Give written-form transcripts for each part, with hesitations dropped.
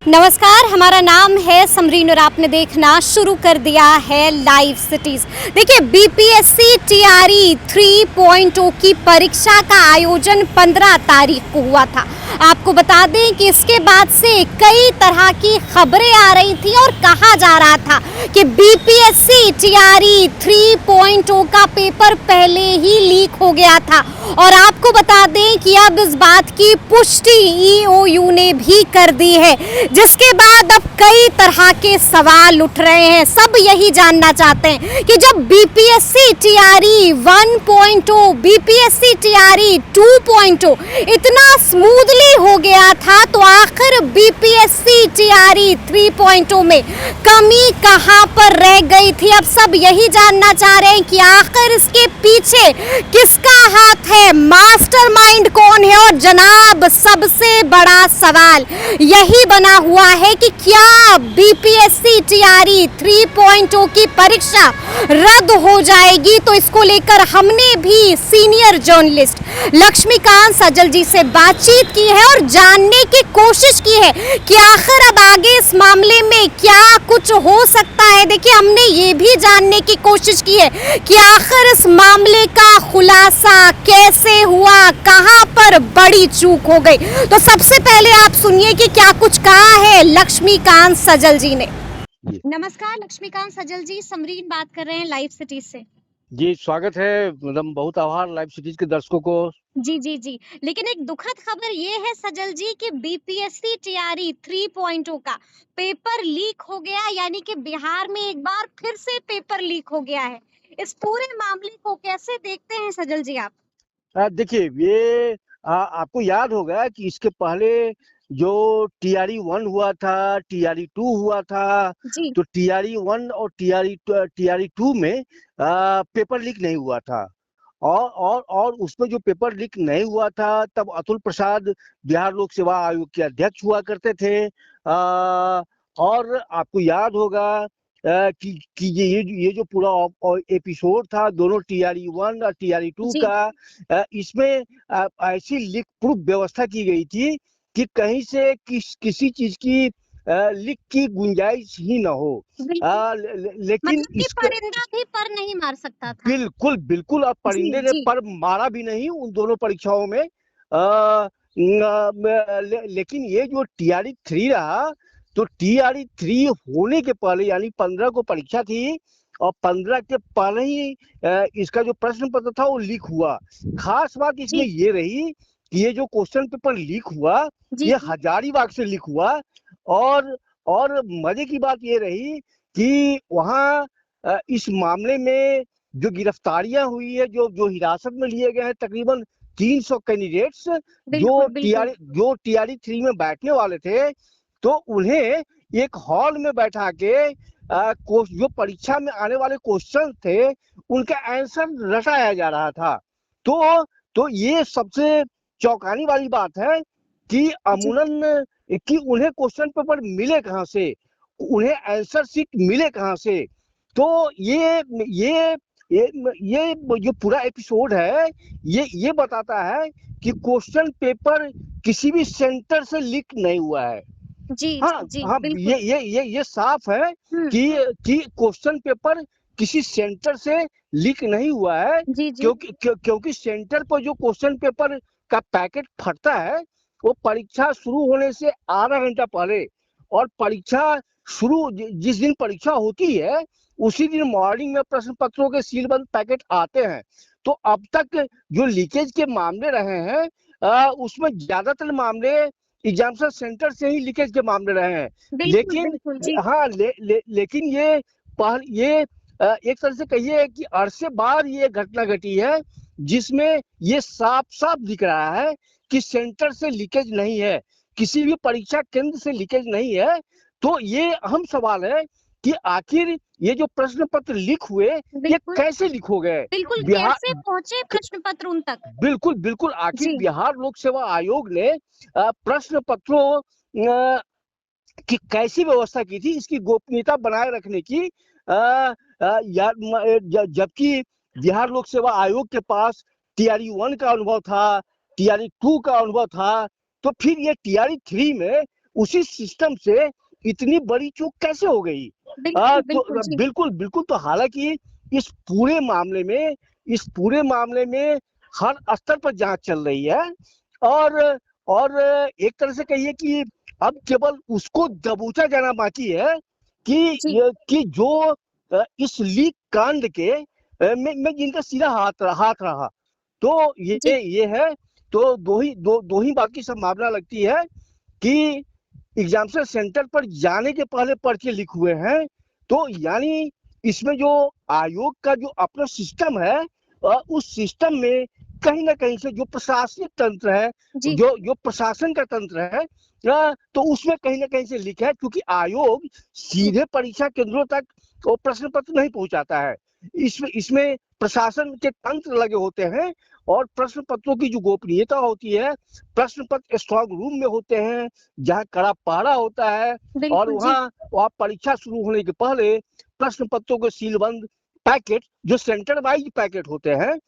नमस्कार, हमारा नाम है समरीन और आपने देखना शुरू कर दिया है लाइव सिटीज। देखिए, बीपीएससी टीआरई 3.0 की परीक्षा का आयोजन 15 तारीख को हुआ था। आपको बता दें कि इसके बाद से कई तरह की खबरें आ रही थी और कहा जा रहा था कि बीपीएससी टीआरई 3.0 का पेपर पहले ही लीक हो गया था। और आपको बता दें कि अब इस बात की पुष्टि ईओयू ने भी कर दी है, जिसके बाद अब कई तरह के सवाल उठ रहे हैं। सब यही जानना चाहते हैं कि जब बीपीएससी टीआरई 1.0, बीपीएससी टीआरई 2.0 इतना स्मूथली हो गया था, तो आखिर बीपीएससी टीआरई 3.0 में कमी कहां पर रह गई थी। अब सब यही जानना चाह रहे हैं कि आखिर इसके पीछे किसका हाथ है, मास्टरमाइंड कौन है। और जनाब, सबसे बड़ा सवाल यही बना हुआ है कि क्या बीपीएससी टीआरई 3.0 की परीक्षा रद्द हो जाएगी। तो इसको लेकर हमने भी सीनियर जर्नलिस्ट लक्ष्मीकांत सजल जी से बातचीत की है और जानने की कोशिश की है कि आखिर अब आगे इस मामले में क्या कुछ हो सकता है। देखिए, हमने ये भी जानने की कोशिश की है कि आखिर इस मामले का खुलासा कैसे हुआ, कहां पर बड़ी चूक हो गई। तो सबसे पहले आप सुनिए कि क्या कुछ कहा है लक्ष्मीकांत सजल जी ने। नमस्कार लक्ष्मीकांत सजल जी, समरीन बात कर रहे हैं लाइव सिटीज से। जी, स्वागत है। मतलब बहुत आभार लाइव सिटीज के दर्शकों को। जी। लेकिन एक दुखद खबर ये है सजल जी कि बीपीएससी टीआरई 3.0 का पेपर लीक हो गया, यानी कि बिहार में एक बार फिर से पेपर लीक हो गया है। इस पूरे मामले को कैसे देखते हैं सजल जी आप? देखिए, ये आपको याद होगा कि इसके पहले जो टीआरई 1 हुआ था, टीआरई 2 हुआ था, जी तो टीआरई 1 और टीआरई 2 में पेपर लीक नहीं हुआ था। और उसमें जो पेपर लीक नहीं हुआ था, तब अतुल प्रसाद बिहार लोक सेवा आयोग के अध्यक्ष हुआ करते थे। और आपको याद होगा कि ये जो पूरा एपिसोड था दोनों टीआरई 1 और टीआरई 2 जी का, इसमें ऐसी लीक प्रूफ व्यवस्था की गई थी कि कहीं से किसी चीज की लीक की गुंजाइश ही न हो। बिल्कुल, लेकिन मतलब कि इसके परिंदा भी पर नहीं मार सकता था। बिल्कुल अब परिंदे ने जी पर मारा भी नहीं उन दोनों परीक्षाओं में। लेकिन ये जो टीआरई 3 रहा, तो टीआरई 3 होने के पहले यानी 15 को परीक्षा थी और 15 के पहले ही इसका जो प्रश्न पत्र था वो लीक हुआ। खास बात इसमें जी ये रही कि ये जो क्वेश्चन पेपर लीक हुआ, जी ये हजारीबाग से लीक हुआ। और मजे की बात ये रही कि वहाँ इस मामले में जो गिरफ्तारियां हुई है, जो हिरासत में लिए गए हैं तकरीबन 300 कैंडिडेट्स बिल्कुल। जो टीआरई 3 में बैठने वाले थे, तो उन्हें एक हॉल में बैठा के जो परीक्षा में आने वाले क्वेश्चन थे उनका आंसर रटाया जा रहा था। तो ये सबसे चौंकाने वाली बात है कि जी अमूनन कि उन्हें क्वेश्चन पेपर मिले कहाँ से, उन्हें आंसर शीट मिले कहाँ से। तो ये जो पूरा एपिसोड है, ये बताता है कि क्वेश्चन पेपर किसी भी सेंटर से लीक नहीं हुआ है। हाँ हाँ, बिल्कुल। ये साफ है हम्म। कि क्वेश्चन पेपर किसी सेंटर से लीक नहीं हुआ है। जी क्योंकि सेंटर पर जो क्वेश्चन पेपर का पैकेट फटता है वो परीक्षा शुरू होने से आधा घंटा पहले, और परीक्षा जिस दिन परीक्षा होती है उसी दिन मॉर्निंग में प्रश्न पत्रों के सीलबंद पैकेट आते हैं। तो अब तक जो लीकेज के मामले रहे हैं, उसमें ज्यादातर मामले एग्जामिनेशन सेंटर से ही लीकेज के मामले रहे हैं। लेकिन जी हाँ, लेकिन ये एक तरह से कहिए कि अरसे बाद ये घटना घटी है जिसमें ये साफ साफ दिख रहा है कि सेंटर से लीकेज नहीं है, किसी भी परीक्षा केंद्र से लीकेज नहीं है। तो ये अहम सवाल है कि आखिर ये जो प्रश्न पत्र लीक हुए, ये कैसे लीक हो गए। बिहार कैसे पहुंचे प्रश्न पत्र उन तक? बिल्कुल आखिर जी बिहार लोक सेवा आयोग ने प्रश्न पत्रों की कैसी व्यवस्था की थी इसकी गोपनीयता बनाए रखने की। जबकि बिहार लोक सेवा आयोग के पास टीआरई 1 का अनुभव था, टीआरई 2 का अनुभव था, तो फिर ये टीआरई 3 में उसी सिस्टम से इतनी बड़ी चूक कैसे हो गई? बिल्कुल तो बिल्कुल जी। बिल्कुल बिल्कुल, तो हालांकि इस पूरे मामले में हर स्तर पर जांच चल रही है, और एक तरह से कहिए कि अब केवल उसको दबोचा जाना बाकी है कि जी कि जो इस लीक कांड के में जिनका सीधा हाथ रहा, तो जी ये है। तो दो ही बाकी संभावना लगती है कि एग्जामिनेशन सेंटर पर जाने के पहले पर्चे लीक हुए हैं, तो यानी इसमें जो आयोग का जो अपना सिस्टम है, उस सिस्टम में कहीं ना कहीं से जो प्रशासनिक तंत्र है, जी जो प्रशासन का तंत्र है, तो उसमें कहीं ना कहीं से लीक है, क्योंकि आयोग जी सीधे परीक्षा केंद्रों तक वो प्रश्न पत्र नहीं पहुंचाता है। इसमें इसमें प्रशासन के तंत्र लगे होते हैं, और प्रश्न पत्रों की जो गोपनीयता होती है, प्रश्न पत्र स्ट्रांग रूम में होते हैं, जहाँ कड़ा पहरा होता है, और बिल्कुल जी वहाँ परीक्षा शुरू होने के पहले प्रश्न पत्रों के सीलबंद पैकेट, जो सेंटर वाइज पैकेट होते हैं,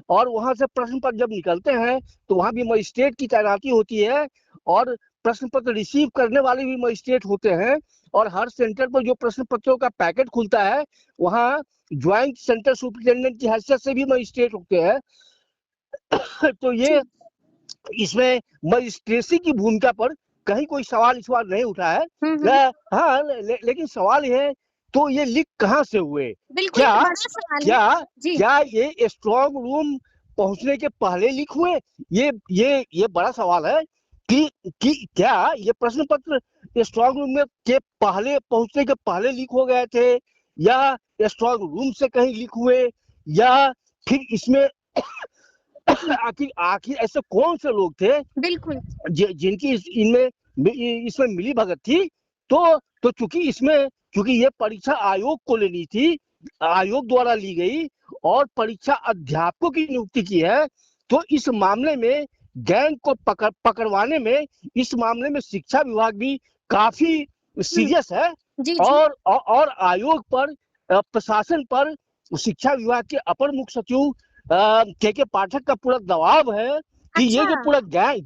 और वहां से प्रश्न पत्र जब निकलते हैं तो वहां भी मजिस्ट्रेट की तैनाती होती है, और प्रश्न पत्र रिसीव करने वाले भी मजिस्ट्रेट होते हैं, और हर सेंटर पर जो प्रश्न पत्रों का पैकेट खुलता है, वहाँ ज्वाइंट सेंटर सुपरिटेंडेंट की हैसियत से भी मजिस्ट्रेट होते हैं। तो जी ये इसमें मजिस्ट्रेसी की भूमिका पर कहीं कोई सवाल नहीं उठा है। हाँ, लेकिन सवाल है, तो ये लीक कहाँ से हुए? बिल्कुल क्या ये बड़ा सवाल है। क्या जी क्या ये स्ट्रांग रूम पहुंचने के पहले लीक हुए? ये बड़ा सवाल है कि क्या ये प्रश्न पत्र स्ट्रांग रूम में के पहले पहुंचने के पहले लीक हो गए थे, या स्ट्रांग रूम से कहीं लीक हुए, या फिर इसमें आखिर आखिर ऐसे कौन से लोग थे बिल्कुल जिनकी इसमें मिली भगत थी? तो चूंकि ये परीक्षा आयोग को लेनी थी, आयोग द्वारा ली गई, और परीक्षा अध्यापकों की नियुक्ति की है, तो इस मामले में गैंग को पकड़वाने में, इस मामले में शिक्षा विभाग भी काफी सीरियस है, जी जी और आयोग पर, प्रशासन पर, शिक्षा विभाग के अपर मुख्य सचिव के पाठक का पूरा दबाव है कि अच्छा ये जो जी पूरा जी गैंग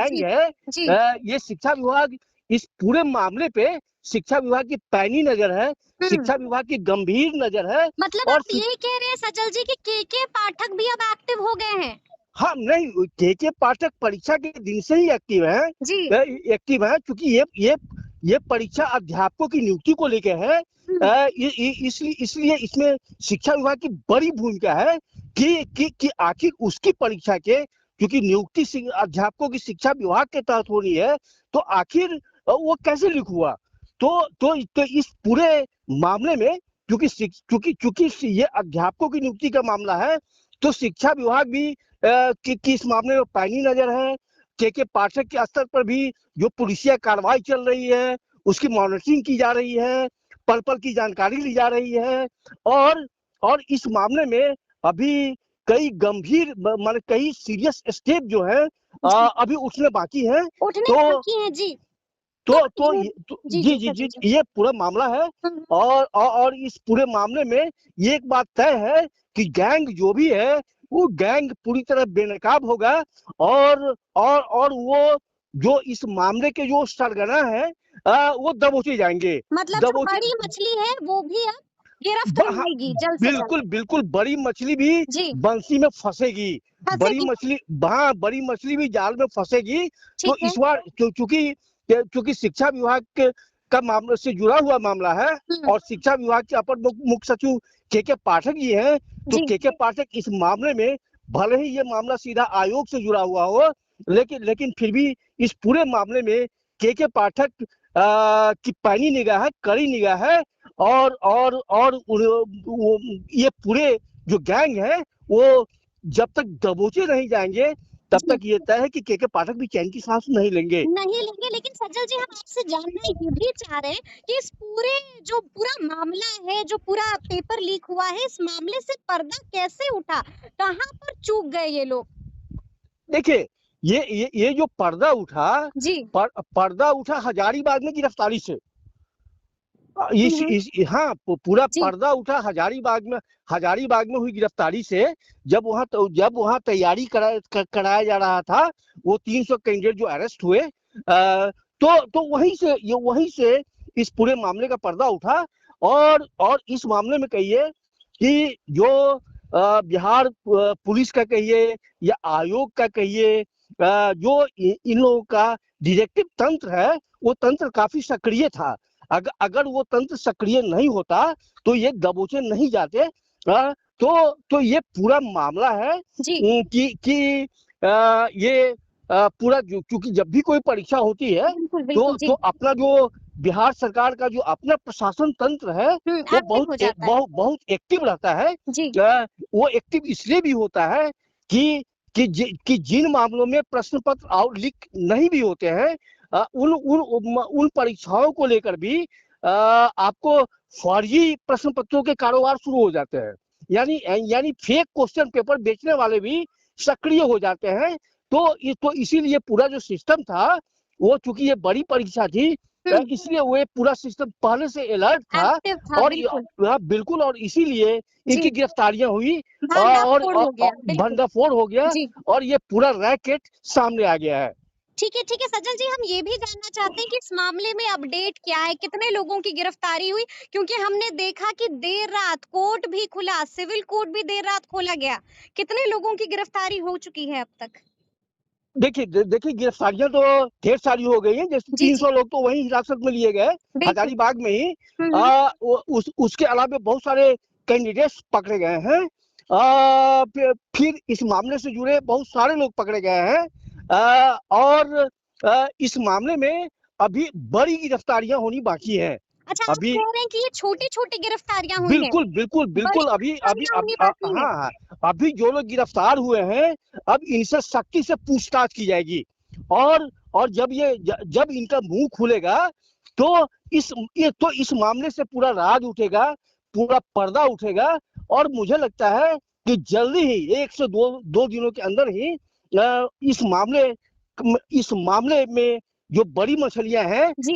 जी है, जी ये शिक्षा विभाग, इस पूरे मामले पे शिक्षा विभाग की पैनी नजर है, हम्म शिक्षा विभाग की गंभीर नजर है। मतलब और आप ये कह रहे हैं सजल जी कि के पाठक भी अब एक्टिव हो गए हैं? हाँ, नहीं, के पाठक परीक्षा के दिन से ही जी एक्टिव है, क्योंकि ये परीक्षा अध्यापकों की नियुक्ति को लेके है। हम्म इसलिए इसमें शिक्षा विभाग की बड़ी भूमिका है कि आखिर उसकी परीक्षा के, क्योंकि नियुक्ति अध्यापकों की शिक्षा विभाग के तहत हो रही है, तो आखिर वो कैसे लीक हुआ? तो इस पूरे मामले में, क्योंकि ये अध्यापकों की नियुक्ति का मामला है, तो शिक्षा विभाग भी कि इस मामले में पैनी नजर है। के पाठक के स्तर पर भी जो पुलिसिया कार्रवाई चल रही है, उसकी मॉनिटरिंग की जा रही है, पल पल की जानकारी ली जा रही है, और इस मामले में अभी कई सीरियस स्टेप जो है जी अभी उठने बाकी है। उठने तो बाकी हैं जी। तो ये जी जी जी जी जी, सजल जी ये पूरा मामला है, हम्म और इस पूरे मामले में ये एक बात तय है कि गैंग जो भी है, वो गैंग पूरी तरह बेनकाब होगा, और वो जो इस मामले के जो सरगना है, वो दबोचे जाएंगे। मतलब जो दबोचे बड़ी मछली है वो भी अब गिरफ्त में हाँ, आएगी जल्द से जल्द। बिल्कुल बिल्कुल, बड़ी मछली भी जी बंसी में फंसेगी। फंसेगी। बड़ी मछली भी जाल में फंसेगी। तो ठीक है। इस बार क्योंकि शिक्षा विभाग का मामले से जुड़ा हुआ मामला है, और शिक्षा विभाग के अपर मुख्य सचिव के पाठक जी हैं, तो जी के पाठक इस मामले में, भले ही ये मामला सीधा आयोग से जुड़ा हुआ हो, लेकिन फिर भी इस पूरे मामले में के पाठक की पैनी निगाह है, कड़ी निगाह है, ये पूरे जो गैंग है, वो जब तक दबोचे नहीं जाएंगे, तब जी तक ये तय है कि के पाठक भी चैन की सांस नहीं लेंगे। नहीं लेंगे, लेकिन सज्जल जी हम आपसे जानना ये भी चाह रहे हैं कि इस पूरे जो पूरा मामला है, जो पूरा पेपर लीक हुआ है, इस मामले से पर्दा कैसे उठा? कहाँ पर चूक गए ये लोग? देखिए, ये जो जी पर्दा उठा हजारीबाग में गिरफ्तारी से। हम्म हाँ, पूरा जी पर्दा उठा हजारीबाग में हुई गिरफ्तारी से। जब वहां तैयारी कराया जा रहा था, वो 300 कैंडिडेट जो अरेस्ट हुए, तो वहीं से इस पूरे मामले का पर्दा उठा। और इस मामले में कहिए कि जो बिहार पुलिस का कहिए या आयोग का कहिए, जो इन लोगों का डिटेक्टिव तंत्र है, वो तंत्र काफी सक्रिय था। अगर वो तंत्र सक्रिय नहीं होता तो ये दबोचे नहीं जाते। तो ये पूरा मामला है जी कि ये पूरा क्योंकि जब भी कोई परीक्षा होती है बिल्कुल तो बिल्कुल जी। अपना जो बिहार सरकार का जो अपना प्रशासन तंत्र है वो एक्टिव हो जाता है। बहुत एक्टिव रहता है। जी वो एक्टिव इसलिए भी होता है कि कि जिन मामलों में प्रश्न पत्र आउट लीक नहीं भी होते हैं, उन उन उन परीक्षाओं को लेकर भी आपको फर्जी प्रश्न पत्रों के कारोबार शुरू हो जाते हैं। यानी फेक क्वेश्चन पेपर बेचने वाले भी सक्रिय हो जाते हैं। तो इसीलिए पूरा जो सिस्टम था, वो चूंकि ये बड़ी परीक्षा थी, इसलिए वो पूरा सिस्टम पहले से अलर्ट था। एक्टिव था और बिल्कुल। बिल्कुल, और इसीलिए जी इनकी गिरफ्तारियां हुई भांडाफोड़ हो गया बिल्कुल। भंडाफोड़ हो गया जी और ये पूरा रैकेट सामने आ गया है। ठीक है सज्जन जी, हम ये भी जानना चाहते हैं कि इस मामले में अपडेट क्या है, कितने लोगों की गिरफ्तारी हुई? क्योंकि हमने देखा कि देर रात कोर्ट भी खुला, सिविल कोर्ट भी देर रात खोला गया। कितने लोगों की गिरफ्तारी हो चुकी है अब तक? देखिए गिरफ्तारियां तो ढेर सारी हो गई हैं। जैसे जी जी 300 लोग तो वहीं हिरासत में लिए गए बिल्कुल। हजारीबाग में ही। हम्म। उसके अलावा बहुत सारे कैंडिडेट्स पकड़े गए हैं। फिर इस मामले से जुड़े बहुत सारे लोग पकड़े गए हैं। और इस मामले में अभी बड़ी गिरफ्तारियां होनी बाकी हैं। अच्छा, आप अभी कह रहे हैं कि ये छोटी-छोटी गिरफ्तारियां हुई हैं, बिल्कुल बिल्कुल बड़ी बिल्कुल, गिरफ्तारियां होनी बाकी हैं। हाँ हाँ, अभी जो लोग गिरफ्तार हुए हैं, अब इनसे सख्ती से पूछताछ की जाएगी। और जब इनका मुंह खुलेगा तो इस मामले से पूरा राज उठेगा, पूरा पर्दा उठेगा। और मुझे लगता है कि जल्दी ही 1 से 2 दिनों के अंदर ही इस मामले में जो बड़ी मछलियां हैं, जी,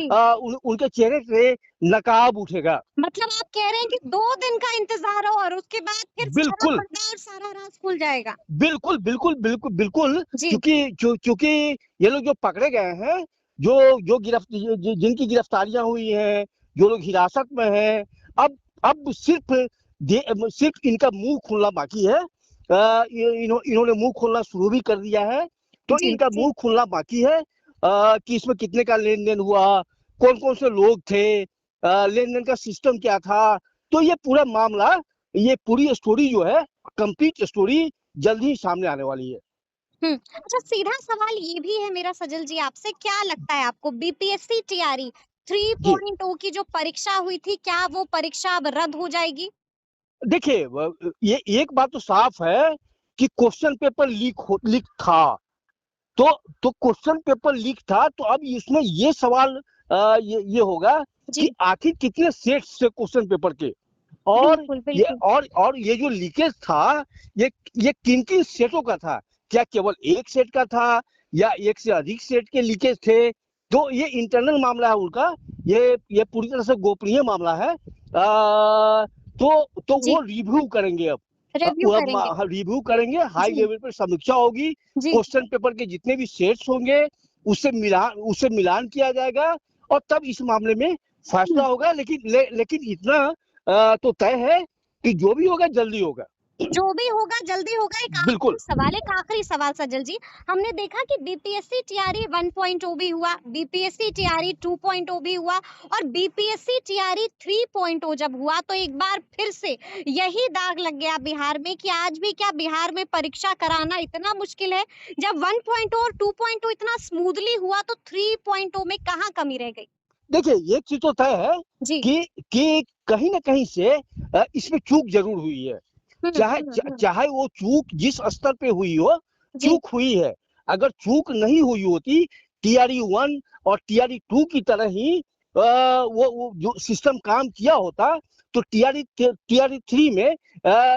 उनके चेहरे से नकाब उठेगा। मतलब आप कह रहे हैं कि 2 दिन का इंतज़ार और उसके बाद फिर सारा बिल्कुल पर्दा और सारा राज खुल जाएगा। बिल्कुल बिल्कुल बिल्कुल बिल्कुल, जी, क्योंकि ये लोग जो पकड़े गए हैं, जो जो जिनकी गिरफ्तारियां हुई हैं, जो लोग हिरासत में हैं, अब सिर्फ इनका मुंह खुलना बाकी है। इन्होंने मुंह खोलना शुरू भी कर दिया है। तो जी, इनका जी। मुंह खुलना बाकी है कि इसमें कितने का लेन देन हुआ, कौन कौन से लोग थे, लेन देन का सिस्टम क्या था। तो ये पूरा मामला, ये पूरी स्टोरी जो है, कंप्लीट स्टोरी जल्द ही सामने आने वाली है। अच्छा, सीधा सवाल ये भी है मेरा सजल जी आपसे, क्या लगता है आपको बीपीएससी टीआरई जी 3.0 की जो परीक्षा हुई थी, क्या वो परीक्षा अब रद्द हो जाएगी? देखिए, ये एक बात तो साफ है कि क्वेश्चन पेपर लीक था। तो क्वेश्चन पेपर लीक था, तो अब इसमें ये सवाल ये होगा कि जी, आखिर कितने सेट से क्वेश्चन पेपर के, और बिल्कुल, बिल्कुल। ये जो लीकेज था, ये किन किन सेटों का था। क्या केवल एक सेट का था या एक से अधिक सेट के लीकेज थे? तो ये इंटरनल मामला है उनका। ये पूरी तरह से गोपनीय मामला है। तो जी, वो रिव्यू करेंगे अब। रिव्यू करेंगे। रिव्यू करेंगे, हाई जी, लेवल पर समीक्षा होगी। जी। क्वेश्चन पेपर के जितने भी सेट्स होंगे, उससे मिलान किया जाएगा और तब इस मामले में हुँ। फैसला होगा। लेकिन इतना तो तय है कि जो भी होगा जल्दी होगा। जो भी होगा जल्दी होगा। बिल्कुल। एक आखिरी सवाल सजल जी। हमने देखा कि बीपीएससी टीआरई 1.0 भी हुआ, बीपीएससी टीआरई 2.0 भी हुआ और बीपीएससी टीआरई 3.0 जब हुआ तो एक बार फिर से यही दाग लग गया बिहार में कि आज भी क्या बिहार में परीक्षा कराना इतना मुश्किल है? जब 1.0 और 2.0 इतना स्मूथली हुआ तो 3.0 में कहाँ कमी रह गई? देखिए, एक चीज तो तय है जी। कि कहीं ना कहीं से इसमें चूक जरूर हुई है। हुँ। चाहे वो चूक जिस स्तर पे हुई हो, जी, चूक हुई है। अगर चूक नहीं हुई होती, टीआरई 1 और टीआरई 2 की तरह ही वो जो सिस्टम काम किया होता, तो टीआरई 3 में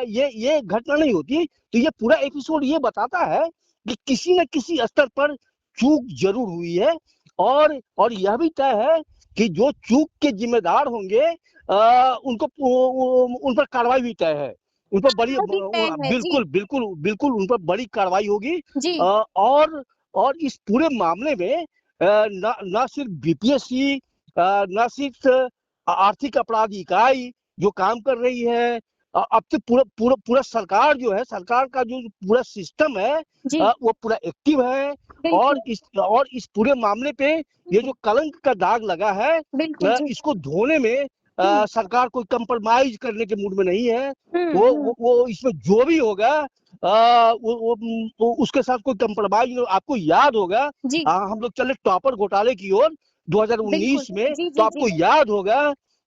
ये घटना नहीं होती। तो ये पूरा एपिसोड ये बताता है कि किसी न किसी स्तर पर चूक जरूर हुई है। और यह भी तय है कि जो चूक के जिम्मेदार होंगे, उन पर कार्रवाई भी तय है। उन पर बड़ी कार्रवाई भी तय है। जी, बिल्कुल बिल्कुल बिल्कुल उन पर बड़ी कार्रवाई होगी। जी। और इस पूरे मामले में न सिर्फ बीपीएससी, न सिर्फ आर्थिक अपराध इकाई जो काम कर रही है, अब तो पूरा पूरा पूरा सरकार जो है, सरकार का जो पूरा सिस्टम है जी वो पूरा एक्टिव है। और इस पूरे मामले पे ये जो कलंक का दाग लगा है, बिल्कुल जी। इसको धोने में सरकार कोई कंप्रोमाइज करने के मूड में नहीं है। हम्म। वो इसमें जो भी होगा वो उसके साथ कोई कंप्रोमाइज नहीं। आपको याद होगा जी हम लोग चले टॉपर घोटाले की ओर 2019 बिल्कुल में, जी तो जी आपको जी। याद होगा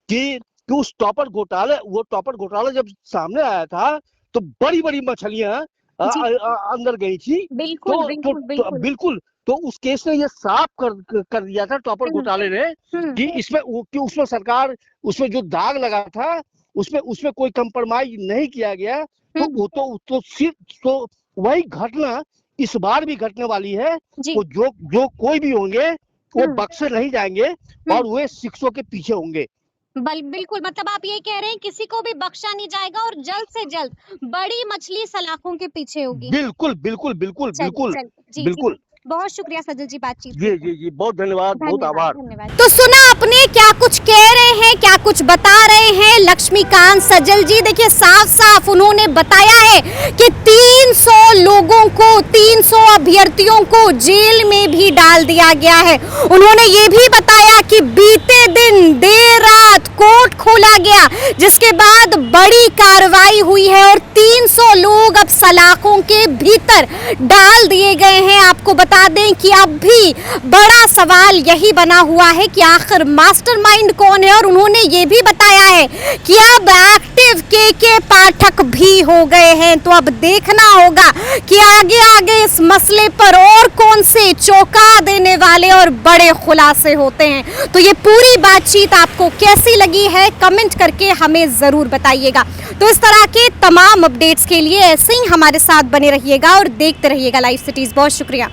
कि उस टॉपर घोटाला जब सामने आया था तो बड़ी बड़ी मछलियां जी अंदर गई थी। बिल्कुल बिल्कुल बिल्कुल। बिल्कुल, तो उस केस ने ये साफ कर दिया था टॉपर हम्म घोटाले ने कि हम्म उसमें सरकार, उसमें जो दाग लगा था उसमें कोई कंप्रोमाइज नहीं किया गया। तो हम्म। वो तो सिर्फ तो वही घटना इस बार भी घटने वाली है। जी वो जो कोई भी होंगे वो हम्म बख्शे नहीं जाएंगे और वे शिक्षों के पीछे होंगे। बिल्कुल, मतलब आप ये कह रहे हैं किसी को भी बख्शा नहीं जाएगा और जल्द से जल्द बड़ी मछली सलाखों के पीछे होगी। बिल्कुल बिल्कुल बिल्कुल चलिए बिल्कुल चलिए जी जी। बिल्कुल। बहुत शुक्रिया सजल जी बातचीत के जी लिए। जी जी, बहुत धन्यवाद, बहुत धन्यवाद आभार। धन्यवाद। तो सुना आपने क्या कुछ कह रहे हैं, क्या कुछ बता रहे हैं लक्ष्मीकांत सजल जी। देखिए साफ साफ उन्होंने बताया है कि 300 लोगों को, 300 अभ्यर्थियों को जेल में भी डाल दिया गया है। उन्होंने ये भी बताया कि बीते दिन देर रात कोर्ट खोला गया, जिसके बाद बड़ी कार्रवाई हुई है और 300 लोग अब सलाखों के भीतर डाल दिए गए हैं। आपको बता दें कि अब भी बड़ा सवाल यही बना हुआ है कि आखिर मास्टरमाइंड कौन है। और उन्होंने ये भी बताया है कि अब एक्टिव के पाठक भी हो गए हैं। तो अब देखना होगा कि आगे आगे इस मसले पर और कौन से चौंका देने वाले और बड़े खुलासे होते हैं। तो ये पूरी बातचीत आपको कैसी लगी है, कमेंट करके हमें जरूर बताइएगा। तो इस तरह के तमाम अपडेट्स के लिए ऐसे ही हमारे साथ बने रहिएगा और देखते रहिएगा लाइव सिटीज। बहुत शुक्रिया।